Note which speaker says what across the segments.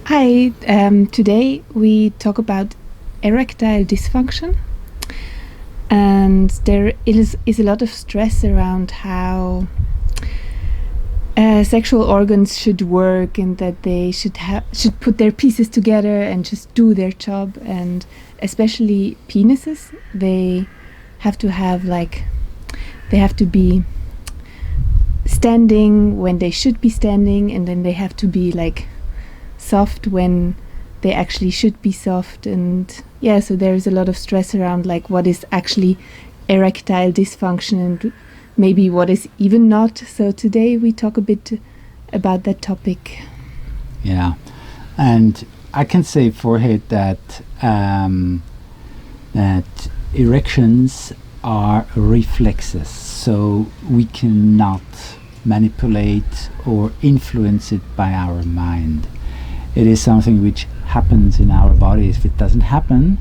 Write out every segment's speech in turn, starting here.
Speaker 1: Hi, today we talk about erectile dysfunction, and there is a lot of stress around how sexual organs should work, and that they should put their pieces together and just do their job. And especially penises, they have to be standing when they should be standing, and then they have to be like soft when they actually should be soft. And yeah, so there's a lot of stress around like what is actually erectile dysfunction and maybe what is even not. So today we talk a bit about that topic.
Speaker 2: Yeah, and I can say forehead that that erections are reflexes, so we cannot manipulate or influence it by our mind. It is something which happens in our body. If it doesn't happen,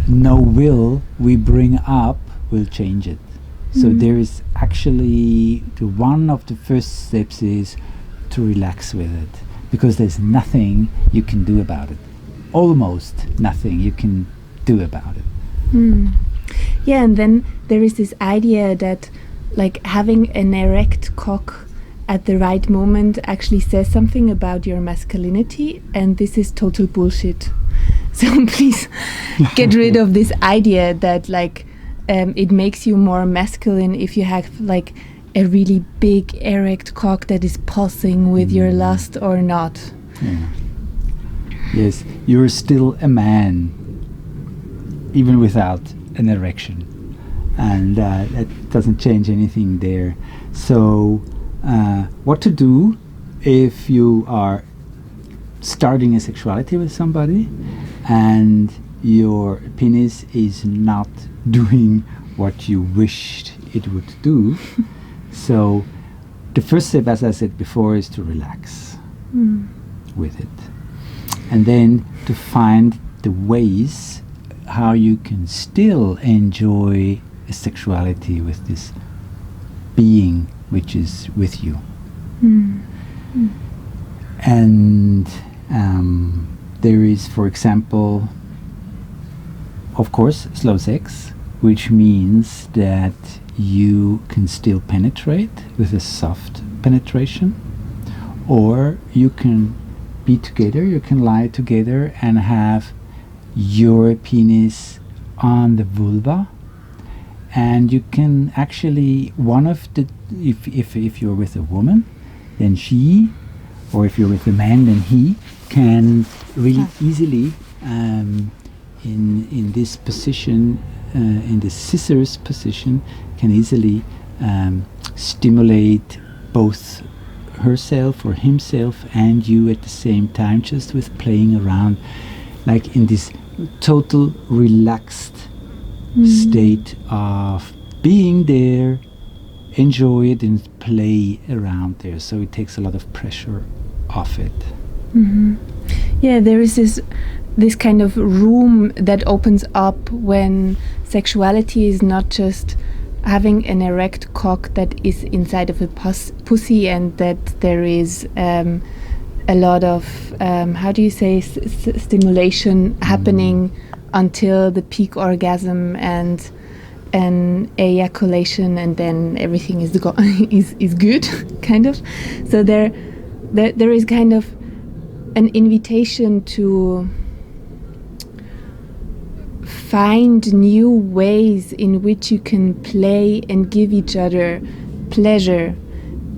Speaker 2: no will we bring up will change it. So there is actually one of the first steps is to relax with it, because there's nothing you can do about it. Almost nothing you can do about it.
Speaker 1: Yeah, and then there is this idea that like having an erect cock at the right moment actually says something about your masculinity, and this is total bullshit. So please get rid of this idea that like it makes you more masculine if you have like a really big erect cock that is pulsing with your lust or not.
Speaker 2: Yeah. Yes, you're still a man even without an erection, and that doesn't change anything there. So what to do if you are starting a sexuality with somebody and your penis is not doing what you wished it would do. So the first step, as I said before, is to relax with it, and then to find the ways how you can still enjoy a sexuality with this being which is with you. And there is, for example, of course, slow sex, which means that you can still penetrate with a soft penetration, or you can be together, you can lie together and have your penis on the vulva, and you can actually, one of the, if you're with a woman, then she, or if you're with a man, then he can really easily in this position, in the scissors position, can easily stimulate both herself or himself and you at the same time, just with playing around, like in this total relaxed state of being there, enjoy it and play around there. So it takes a lot of pressure off it.
Speaker 1: Yeah, there is this kind of room that opens up when sexuality is not just having an erect cock that is inside of a pussy, and that there is a lot of how do you say stimulation happening until the peak orgasm and an ejaculation, and then everything is good, kind of. So there is kind of an invitation to find new ways in which you can play and give each other pleasure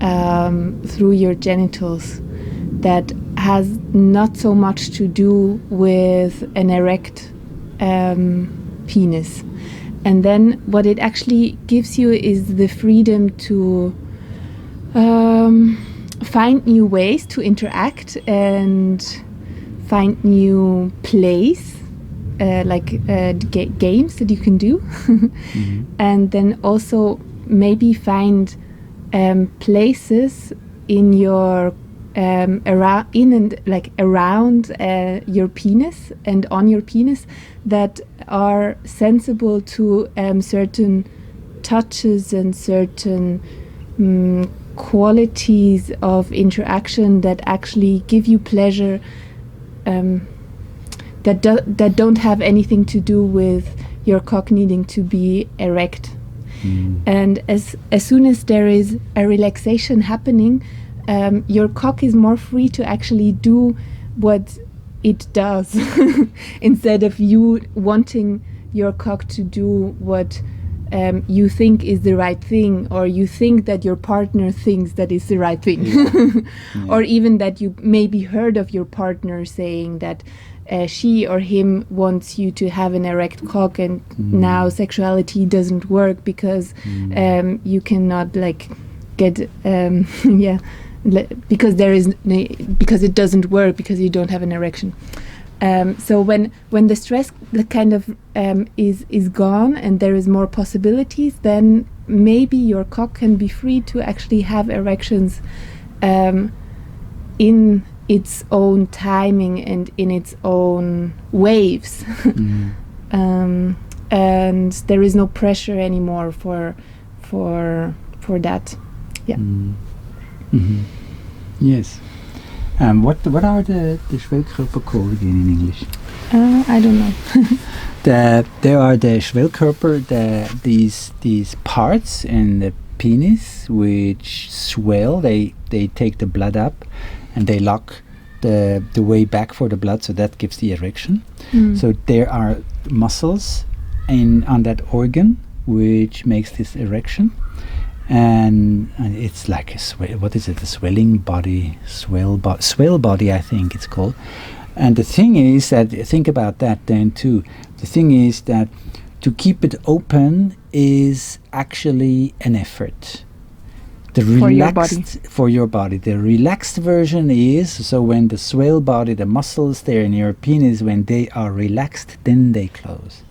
Speaker 1: through your genitals, that has not so much to do with an erect penis. And then what it actually gives you is the freedom to find new ways to interact and find new plays, games that you can do. And then also maybe find places in your around your penis and on your penis that are sensible to certain touches and certain qualities of interaction that actually give you pleasure that don't have anything to do with your cock needing to be erect. And as soon as there is a relaxation happening, your cock is more free to actually do what it does instead of you wanting your cock to do what you think is the right thing, or you think that your partner thinks that is the right thing. Or even that you maybe heard of your partner saying that she or him wants you to have an erect cock, and now sexuality doesn't work because you cannot like get because it doesn't work because you don't have an erection. So when the stress kind of is gone and there is more possibilities, then maybe your cock can be free to actually have erections in its own timing and in its own waves. And there is no pressure anymore for that.
Speaker 2: Yes. What are the Schwellkörper called again in English?
Speaker 1: I don't know.
Speaker 2: There are the Schwellkörper, these parts in the penis which swell. They take the blood up and they lock the way back for the blood, so that gives the erection. So there are muscles on that organ which makes this erection. And it's like a what is it? A swelling body, swell body, I think it's called. And the thing is that, think about that then too. The thing is that to keep it open is actually an effort. For your body. The relaxed version is, so when the swell body, the muscles there in your penis, when they are relaxed, then they close.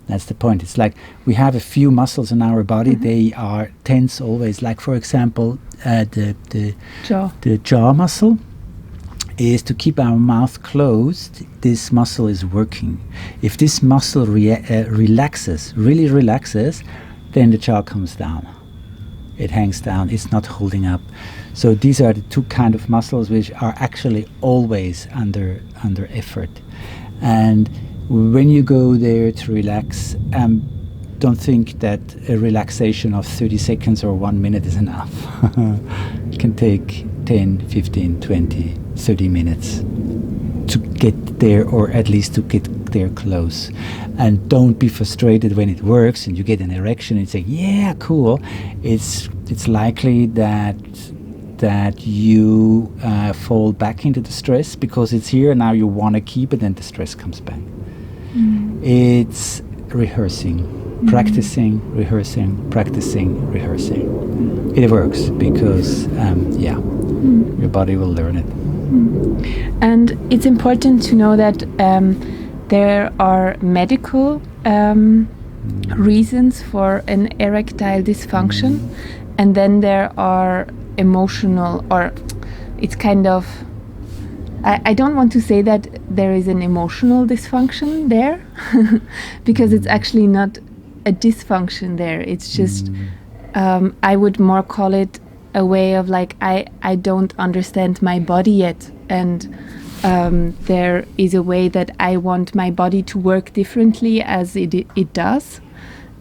Speaker 2: That's the point. It's like we have a few muscles in our body. They are tense always. Like, for example, the jaw muscle is to keep our mouth closed. This muscle is working. If this muscle really relaxes, then the jaw comes down. It hangs down. It's not holding up. So these are the two kind of muscles which are actually always under effort. And when you go there to relax, don't think that a relaxation of 30 seconds or 1 minute is enough. It can take 10, 15, 20, 30 minutes to get there, or at least to get there close. And don't be frustrated when it works and you get an erection and say, yeah, cool. It's likely that you fall back into the stress because it's here, and now you want to keep it, and the stress comes back. It's rehearsing, practicing, rehearsing. It works because, your body will learn it.
Speaker 1: And it's important to know that there are medical reasons for an erectile dysfunction, and then there are emotional, or it's kind of, I don't want to say that there is an emotional dysfunction there because it's actually not a dysfunction there. It's just, I would more call it a way of like, I don't understand my body yet. And there is a way that I want my body to work differently as it does.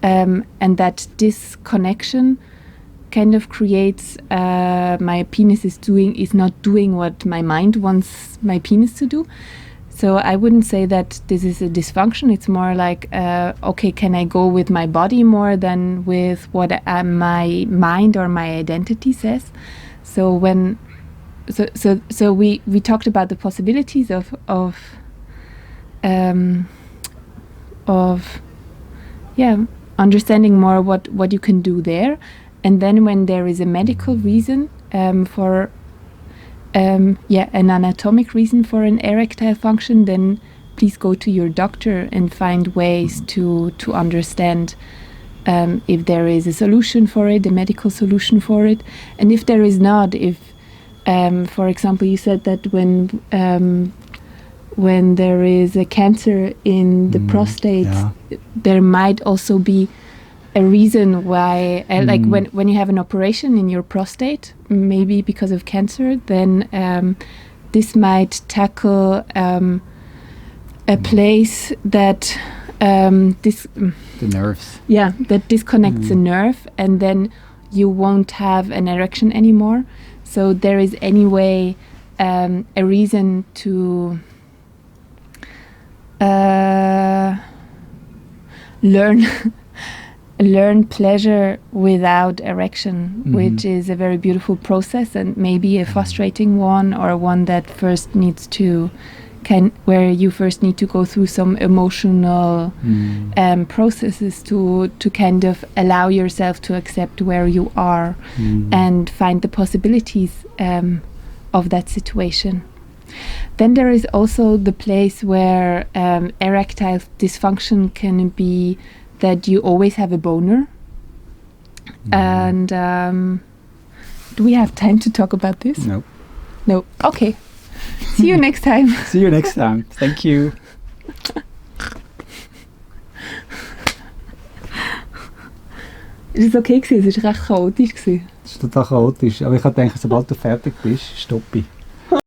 Speaker 1: And that disconnection kind of creates my penis is not doing what my mind wants my penis to do. So I wouldn't say that this is a dysfunction. It's more like, okay, can I go with my body more than with what my mind or my identity says? So we talked about the possibilities of understanding more what you can do there. And then when there is a medical reason for an anatomic reason for an erectile function, then please go to your doctor and find ways to understand if there is a solution for it, a medical solution for it. And if there is not, if for example you said that when there is a cancer in the prostate, there might also be a reason why, like when you have an operation in your prostate, maybe because of cancer, then this might tackle a place that
Speaker 2: The nerves.
Speaker 1: that disconnects the nerve, and then you won't have an erection anymore. So there is anyway a reason to learn pleasure without erection, which is a very beautiful process, and maybe a frustrating one, or one that first needs to where you first need to go through some emotional processes to kind of allow yourself to accept where you are and find the possibilities of that situation. Then there is also the place where erectile dysfunction can be that you always have a boner. And do we have time to talk about this? No. Okay. See you next time.
Speaker 2: See you next time. Thank you.
Speaker 1: Ist es okay gewesen? Es war recht chaotisch gewesen.
Speaker 2: Es ist total chaotisch. Aber ich habe gedacht, sobald du fertig bist, stoppe ich.